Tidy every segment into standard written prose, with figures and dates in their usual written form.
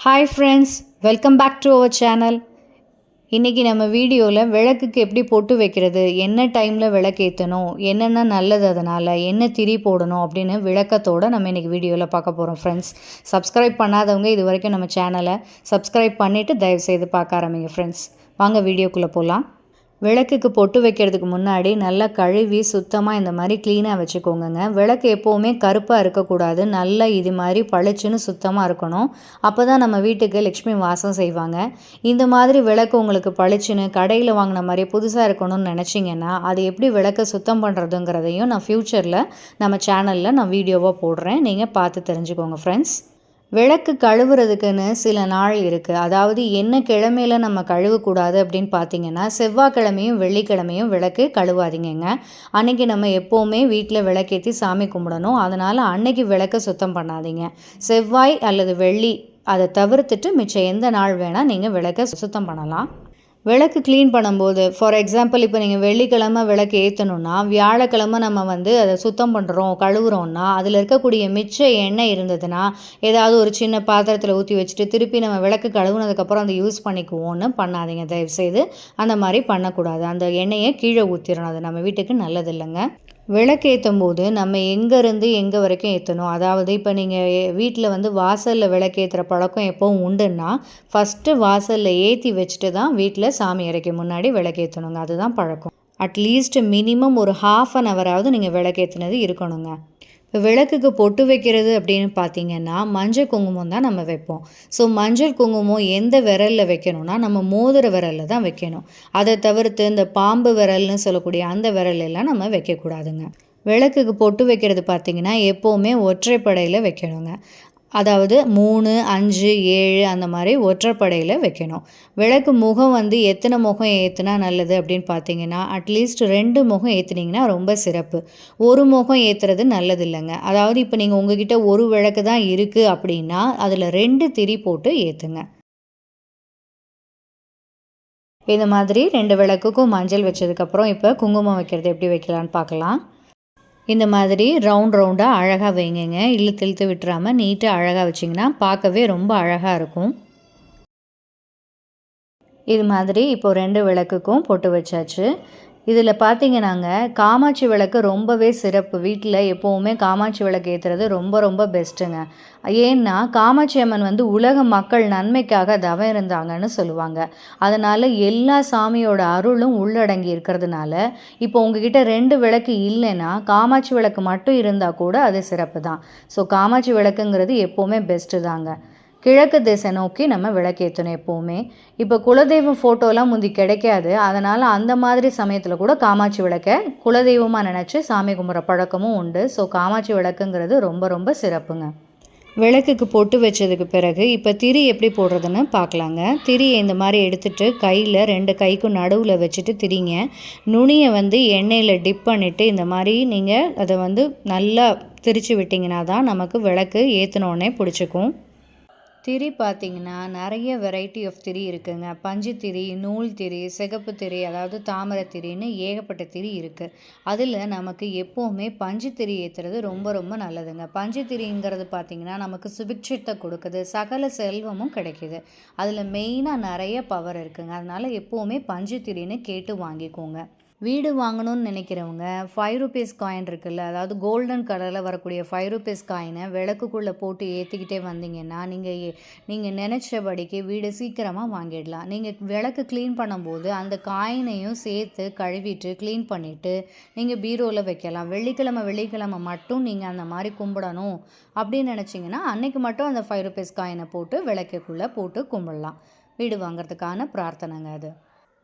Hi friends, welcome back to our channel. இன்றைக்கி நம்ம வீடியோவில் விளக்குக்கு எப்படி பொட்டு வைக்கிறது, என்ன டைமில் விளக்கு ஏற்றணும், என்னென்ன நல்லது, அதனால் என்ன திரி போடணும் அப்படின்னு விளக்கத்தோடு நம்ம இன்றைக்கி வீடியோவில் பார்க்க போகிறோம். ஃப்ரெண்ட்ஸ், சப்ஸ்கிரைப் பண்ணாதவங்க இது வரைக்கும் நம்ம சேனலை சப்ஸ்கிரைப் பண்ணிவிட்டு தயவுசெய்து பார்க்க ஆரம்பிங்க. ஃப்ரெண்ட்ஸ், வாங்க வீடியோக்குள்ளே போகலாம். விளக்குக்கு பொட்டு வைக்கிறதுக்கு முன்னாடி நல்லா கழுவி சுத்தமாக இந்த மாதிரி க்ளீனாக வச்சுக்கோங்க. விளக்கு எப்போவுமே கருப்பாக இருக்கக்கூடாது, நல்லா இது மாதிரி பளிச்சுன்னு சுத்தமாக இருக்கணும். அப்போ தான் நம்ம வீட்டுக்கு லக்ஷ்மி வாசம் செய்வாங்க. இந்த மாதிரி விளக்கு உங்களுக்கு பளிச்சுன்னு கடையில் வாங்கின மாதிரி புதுசாக இருக்கணும்னு நினச்சிங்கன்னா அது எப்படி விளக்கை சுத்தம் பண்ணுறதுங்கிறதையும் நான் ஃப்யூச்சரில் நம்ம சேனலில் நான் வீடியோவாக போடுறேன், நீங்கள் பார்த்து தெரிஞ்சுக்கோங்க. ஃப்ரெண்ட்ஸ், விளக்கு கழுவுறதுக்குன்னு சில நாள் இருக்குது. அதாவது என்ன கிழமையில் நம்ம கழுவக்கூடாது அப்படின்னு பார்த்தீங்கன்னா, செவ்வாய்க்கிழமையும் வெள்ளிக்கிழமையும் விளக்கு கழுவாதீங்கங்க. அன்றைக்கி நம்ம எப்போவுமே வீட்டில் விளக்கேற்றி சாமி கும்பிடணும். அதனால் அன்னைக்கு விளக்கை சுத்தம் பண்ணாதீங்க. செவ்வாய் அல்லது வெள்ளி அதை தவிர்த்துட்டு மிச்சம் எந்த நாள் வேணால் நீங்கள் விளக்கை சுத்தம் பண்ணலாம். விளக்கு க்ளீன் பண்ணும்போது, ஃபார் எக்ஸாம்பிள், இப்போ நீங்கள் வெள்ளிக்கிழமை விளக்கு ஏற்றணுன்னா வியாழக்கிழமை நம்ம அதை சுத்தம் பண்ணுறோம், கழுவுறோன்னா அதில் இருக்கக்கூடிய மிச்ச எண்ணெய் இருந்ததுன்னா ஏதாவது ஒரு சின்ன பாத்திரத்தில் ஊற்றி வச்சுட்டு திருப்பி நம்ம விளக்கு கழுவுனதுக்கப்புறம் அதை யூஸ் பண்ணிக்குவோன்னு பண்ணாதீங்க. தயவுசெய்து அந்த மாதிரி பண்ணக்கூடாது. அந்த எண்ணெயை கீழே ஊற்றிடணும், அது நம்ம வீட்டுக்கு நல்லது இல்லைங்க. விளக்கு ஏற்றும் போது நம்ம எங்கேருந்து எங்கே வரைக்கும் ஏற்றணும், அதாவது இப்போ நீங்கள் வீட்டில் வாசலில் விளக்கு ஏற்றுற பழக்கம் எப்போவும் உண்டுன்னா ஃபஸ்ட்டு வாசலில் ஏற்றி வச்சுட்டு தான் வீட்டில் சாமி அறைக்கு முன்னாடி விளக்கு ஏற்றணுங்க. அதுதான் பழக்கம். அட்லீஸ்ட் மினிமம் ஒரு ½ அன் ஹவராவது நீங்கள் விளக்கு ஏற்றுனது இருக்கணுங்க. இப்போ விளக்குக்கு பொட்டு வைக்கிறது அப்படின்னு பார்த்தீங்கன்னா மஞ்சள் குங்குமம் தான் நம்ம வைப்போம். ஸோ மஞ்சள் குங்குமம் எந்த விரலில் வைக்கணும்னா நம்ம மோதிர விரலில் தான் வைக்கணும். அதை தவிர்த்து இந்த பாம்பு விரல்னு சொல்லக்கூடிய அந்த விரலெல்லாம் நம்ம வைக்கக்கூடாதுங்க. விளக்குக்கு பொட்டு வைக்கிறது பார்த்திங்கன்னா எப்போவுமே ஒற்றைப்படையில் வைக்கணுங்க. அதாவது 3, 5, 7 அந்த மாதிரி ஒற்றைப்படையில் வைக்கணும். விளக்கு முகம் எத்தனை முகம் ஏற்றுனா நல்லது அப்படின்னு பார்த்தீங்கன்னா அட்லீஸ்ட் 2 முகம் ஏற்றுனீங்கன்னா ரொம்ப சிறப்பு. ஒரு முகம் ஏற்றுறது நல்லது இல்லைங்க. அதாவது இப்போ நீங்கள் உங்ககிட்ட ஒரு விளக்கு தான் இருக்குது அப்படின்னா அதில் 2 திரி போட்டு ஏற்றுங்க. இந்த மாதிரி 2 விளக்குக்கும் மஞ்சள் வச்சதுக்கப்புறம் இப்போ குங்குமம் வைக்கிறது எப்படி வைக்கலான்னு பார்க்கலாம். இந்த மாதிரி ரவுண்டாக அழகாக வைங்கங்க. இழுத்து இழுத்து விட்டுறாமல் நீட்டாக அழகாக வச்சிங்கன்னா பார்க்கவே ரொம்ப அழகாக இருக்கும். இது மாதிரி இப்போது 2 விளக்குக்கும் பொட்டு வச்சாச்சு. இதில் பார்த்தீங்கன்னாங்க காமாட்சி விளக்கு ரொம்பவே சிறப்பு. வீட்டில் எப்போவுமே காமாட்சி விளக்கு ஏற்றுறது ரொம்ப ரொம்ப பெஸ்ட்டுங்க. ஏன்னா காமாட்சி அம்மன் உலக மக்கள் நன்மைக்காக தவம் இருந்தாங்கன்னு சொல்லுவாங்க. அதனால் எல்லா சாமியோட அருளும் உள்ளடங்கி இருக்கிறதுனால இப்போ உங்ககிட்ட 2 விளக்கு இல்லைன்னா காமாட்சி விளக்கு மட்டும் இருந்தால் கூட அது சிறப்பு தான். ஸோ காமாட்சி விளக்குங்கிறது எப்போவுமே பெஸ்ட்டு தாங்க. கிழக்கு திசை நோக்கி நம்ம விளக்கேற்றணும் எப்போவுமே. இப்போ குலதெய்வம் ஃபோட்டோலாம் முந்தி கிடைக்காது. அதனால் அந்த மாதிரி சமயத்தில் கூட காமாட்சி விளக்கை குலதெய்வமாக நினச்சி சாமி கும்பிட்ற பழக்கமும் உண்டு. ஸோ காமாட்சி விளக்குங்கிறது ரொம்ப ரொம்ப சிறப்புங்க. விளக்குக்கு பொட்டு வச்சதுக்கு பிறகு இப்போ திரி எப்படி போடுறதுன்னு பார்க்கலாங்க. திரியை இந்த மாதிரி எடுத்துகிட்டு கையில் 2 கைக்கும் நடுவில் வச்சுட்டு திரிங்க. நுனியை எண்ணெயில் டிப் பண்ணிவிட்டு இந்த மாதிரி நீங்கள் அதை நல்லா திரித்து விட்டிங்கன்னா தான் நமக்கு விளக்கு ஏற்றினோடனே பிடிச்சிக்கும். திரி பார்த்திங்கன்னா நிறைய வெரைட்டி ஆஃப் திரி இருக்குங்க. பஞ்சு திரி, நூல் திரி, சிகப்பு திரி, அதாவது தாமரை திரின்னு ஏகப்பட்ட திரி இருக்குது. அதில் நமக்கு எப்போவுமே பஞ்சு திரி ஏற்றுறது ரொம்ப ரொம்ப நல்லதுங்க. பஞ்சு திரிங்கிறது பார்த்திங்கன்னா நமக்கு சுபிட்சத்தை கொடுக்குது, சகல செல்வமும் கிடைக்கிது. அதில் மெயினாக நிறைய பவர் இருக்குங்க. அதனால் எப்போவுமே பஞ்சு திரின்னு கேட்டு வாங்கிக்கோங்க. வீடு வாங்கணும்னு நினைக்கிறவங்க 5 ருபீஸ் காயின் இருக்குல்ல, அதாவது கோல்டன் கலரில் வரக்கூடிய 5 ருபீஸ் காயினை விளக்குக்குள்ளே போட்டு ஏற்றிக்கிட்டே வந்தீங்கன்னா நீங்கள் நினச்சபடிக்கு வீடு சீக்கிரமாக வாங்கிடலாம். நீங்கள் விளக்கு க்ளீன் பண்ணும்போது அந்த காயினையும் சேர்த்து கழுவிட்டு க்ளீன் பண்ணிவிட்டு நீங்கள் பீரோவில் வைக்கலாம். வெள்ளிக்கிழமை மட்டும் நீங்கள் அந்த மாதிரி கும்பிடணும் அப்படின்னு நினச்சிங்கன்னா அன்றைக்கி மட்டும் அந்த 5 ருபீஸ் காயினை போட்டு விளக்குக்குள்ளே போட்டு கும்பிடலாம். வீடு வாங்கிறதுக்கான பிரார்த்தனைங்க அது.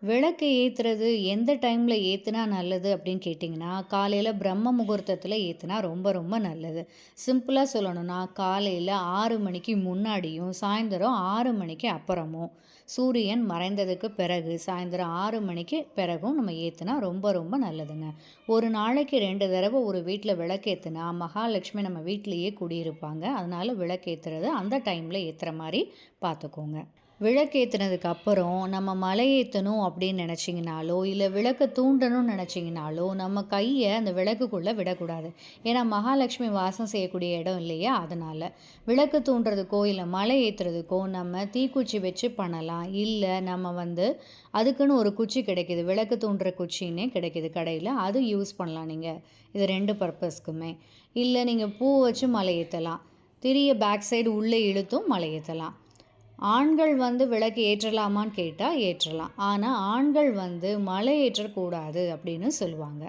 விளக்கு ஏற்றுறது எந்த டைமில் ஏற்றுனா நல்லது அப்படின்னு கேட்டிங்கன்னா காலையில் பிரம்ம முகூர்த்தத்தில் ஏற்றுனா ரொம்ப ரொம்ப நல்லது. சிம்பிளாக சொல்லணும்னா காலையில் 6 மணிக்கு முன்னாடியும் சாயந்தரம் 6 மணிக்கு அப்புறமும் சூரியன் மறைந்ததுக்கு பிறகு சாயந்தரம் 6 மணிக்கு பிறகும் நம்ம ஏற்றுனா ரொம்ப ரொம்ப நல்லதுங்க. ஒரு நாளைக்கு 2 தடவை ஒரு வீட்டில் விளக்கேற்றுனா மகாலட்சுமி நம்ம வீட்டிலையே குடியிருப்பாங்க. அதனால் விளக்கேற்றுறது அந்த டைமில் ஏற்றுற மாதிரி பார்த்துக்கோங்க. விளக்கேற்றினதுக்கு அப்புறம் நம்ம மலை ஏற்றணும் அப்படின்னு நினச்சிங்கனாலோ இல்லை விளக்கை தூண்டணும்னு நினச்சிங்கனாலோ நம்ம கையை அந்த விளக்குக்குள்ளே விடக்கூடாது. ஏன்னா மகாலட்சுமி வாசம் செய்யக்கூடிய இடம் இல்லையா, அதனால் விளக்கு தூண்டுறதுக்கோ இல்லை மலை ஏற்றுறதுக்கோ நம்ம தீக்குச்சி வச்சு பண்ணலாம். இல்லை நம்ம அதுக்குன்னு ஒரு குச்சி கிடைக்கிது, விளக்கு தூண்டுற குச்சின்னே கிடைக்கிது கடையில், அது யூஸ் பண்ணலாம் நீங்கள். இது 2 பர்பஸ்க்குமே. இல்லை நீங்கள் பூ வச்சு மலை ஏற்றலாம், திரியை பேக் சைடு உள்ளே இழுத்தும் மலை ஏற்றலாம். ஆண்கள் விளக்கு ஏற்றலாமான்னு கேட்டால் ஏற்றலாம். ஆனால் ஆண்கள் மலை ஏற்றக்கூடாது அப்படின்னு சொல்லுவாங்க.